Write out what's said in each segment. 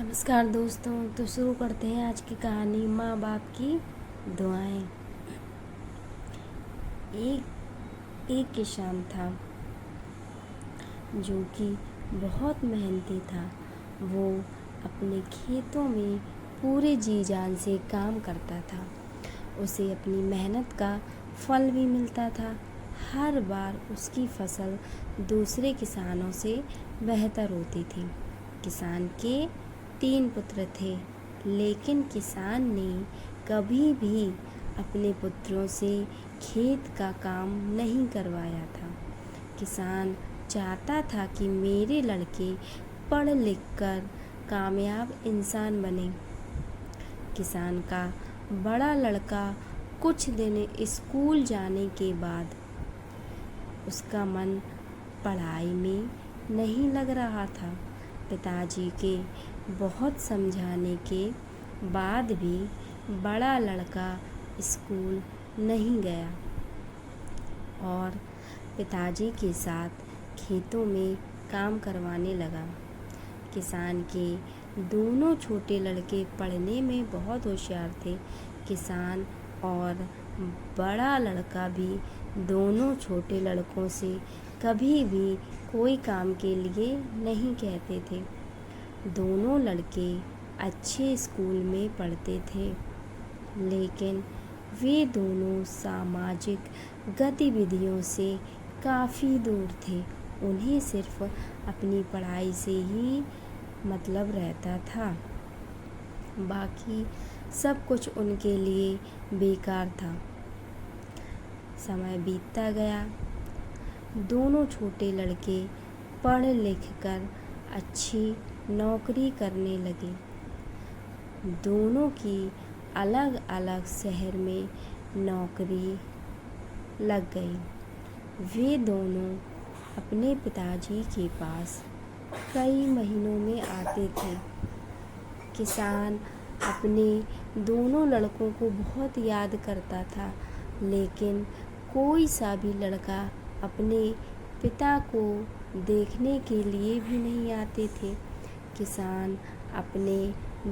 नमस्कार दोस्तों। तो शुरू करते हैं आज की कहानी माँ बाप की दुआएं। एक किसान था जो कि बहुत मेहनती था। वो अपने खेतों में पूरे जी जान से काम करता था। उसे अपनी मेहनत का फल भी मिलता था। हर बार उसकी फसल दूसरे किसानों से बेहतर होती थी। किसान के 3 पुत्र थे, लेकिन किसान ने कभी भी अपने पुत्रों से खेत का काम नहीं करवाया था। किसान चाहता था कि मेरे लड़के पढ़ लिख कर कामयाब इंसान बने। किसान का बड़ा लड़का कुछ दिन स्कूल जाने के बाद उसका मन पढ़ाई में नहीं लग रहा था। पिताजी के बहुत समझाने के बाद भी बड़ा लड़का स्कूल नहीं गया और पिताजी के साथ खेतों में काम करवाने लगा। किसान के दोनों छोटे लड़के पढ़ने में बहुत होशियार थे। किसान और बड़ा लड़का भी दोनों छोटे लड़कों से कभी भी कोई काम के लिए नहीं कहते थे। दोनों लड़के अच्छे स्कूल में पढ़ते थे, लेकिन वे दोनों सामाजिक गतिविधियों से काफ़ी दूर थे। उन्हें सिर्फ अपनी पढ़ाई से ही मतलब रहता था। बाकी सब कुछ उनके लिए बेकार था। समय बीतता गया। दोनों छोटे लड़के पढ़ लिख कर अच्छी नौकरी करने लगे। दोनों की अलग अलग शहर में नौकरी लग गई। वे दोनों अपने पिताजी के पास कई महीनों में आते थे। किसान अपने दोनों लड़कों को बहुत याद करता था, लेकिन कोई सा भी लड़का अपने पिता को देखने के लिए भी नहीं आते थे। किसान अपने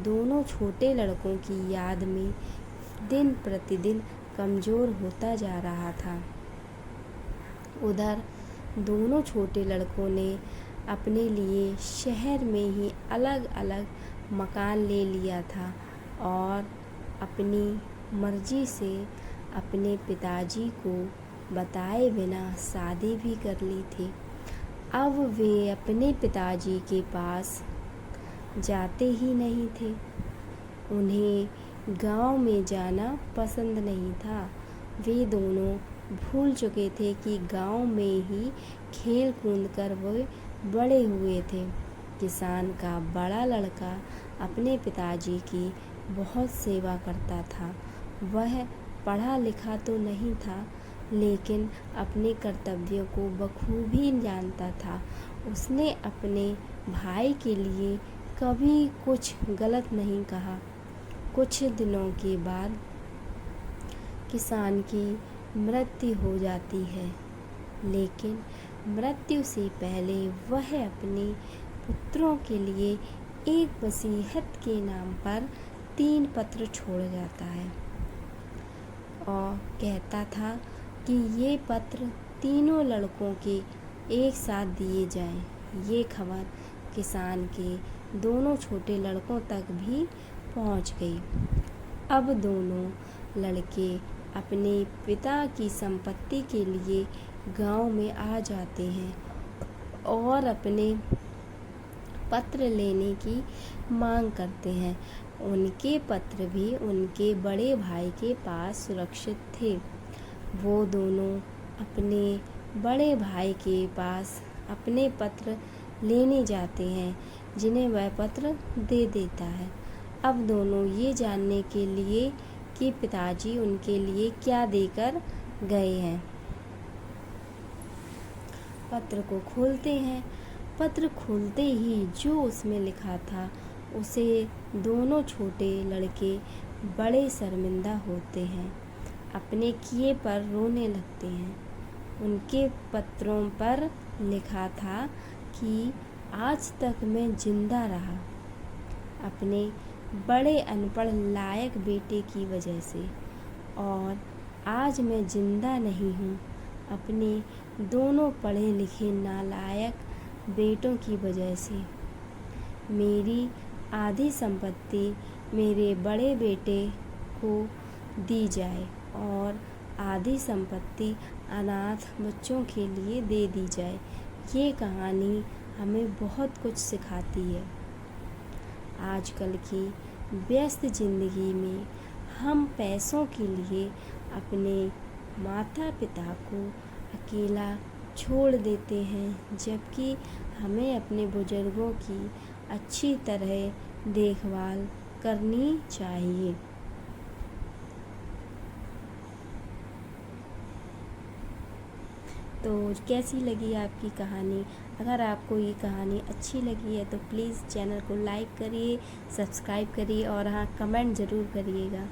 दोनों छोटे लड़कों की याद में दिन प्रतिदिन कमज़ोर होता जा रहा था। उधर दोनों छोटे लड़कों ने अपने लिए शहर में ही अलग अलग मकान ले लिया था और अपनी मर्जी से अपने पिताजी को बताए बिना शादी भी कर ली थी। अब वे अपने पिताजी के पास जाते ही नहीं थे। उन्हें गांव में जाना पसंद नहीं था। वे दोनों भूल चुके थे कि गांव में ही खेल कूद कर वे बड़े हुए थे। किसान का बड़ा लड़का अपने पिताजी की बहुत सेवा करता था। वह पढ़ा लिखा तो नहीं था, लेकिन अपने कर्तव्यों को बखूबी जानता था। उसने अपने भाई के लिए कभी कुछ गलत नहीं कहा। कुछ दिनों के बाद किसान की मृत्यु हो जाती है, लेकिन मृत्यु से पहले वह अपने पुत्रों के लिए एक वसीयत के नाम पर 3 पत्र छोड़ जाता है और कहता था कि ये पत्र तीनों लड़कों के एक साथ दिए जाएं। ये खबर किसान के दोनों छोटे लड़कों तक भी पहुंच गई। अब दोनों लड़के अपने पिता की संपत्ति के लिए गांव में आ जाते हैं और अपने पत्र लेने की मांग करते हैं। उनके पत्र भी उनके बड़े भाई के पास सुरक्षित थे। वो दोनों अपने बड़े भाई के पास अपने पत्र लेने जाते हैं, जिन्हें वह पत्र दे देता है। अब दोनों ये जानने के लिए कि पिताजी उनके लिए क्या देकर गए हैं, पत्र को खोलते हैं। पत्र खोलते ही जो उसमें लिखा था, उसे दोनों छोटे लड़के बड़े शर्मिंदा होते हैं, अपने किए पर रोने लगते हैं। उनके पत्रों पर लिखा था कि आज तक मैं जिंदा रहा, अपने बड़े अनपढ़ लायक बेटे की वजह से, और आज मैं जिंदा नहीं हूँ अपने दोनों पढ़े लिखे नालायक बेटों की वजह से। मेरी आधी संपत्ति मेरे बड़े बेटे को दी जाए और आधी संपत्ति अनाथ बच्चों के लिए दे दी जाए। ये कहानी हमें बहुत कुछ सिखाती है। आजकल की व्यस्त ज़िंदगी में हम पैसों के लिए अपने माता पिता को अकेला छोड़ देते हैं, जबकि हमें अपने बुजुर्गों की अच्छी तरह देखभाल करनी चाहिए। तो कैसी लगी आपकी कहानी? अगर आपको ये कहानी अच्छी लगी है तो प्लीज़ चैनल को लाइक करिए, सब्सक्राइब करिए और हाँ, कमेंट ज़रूर करिएगा।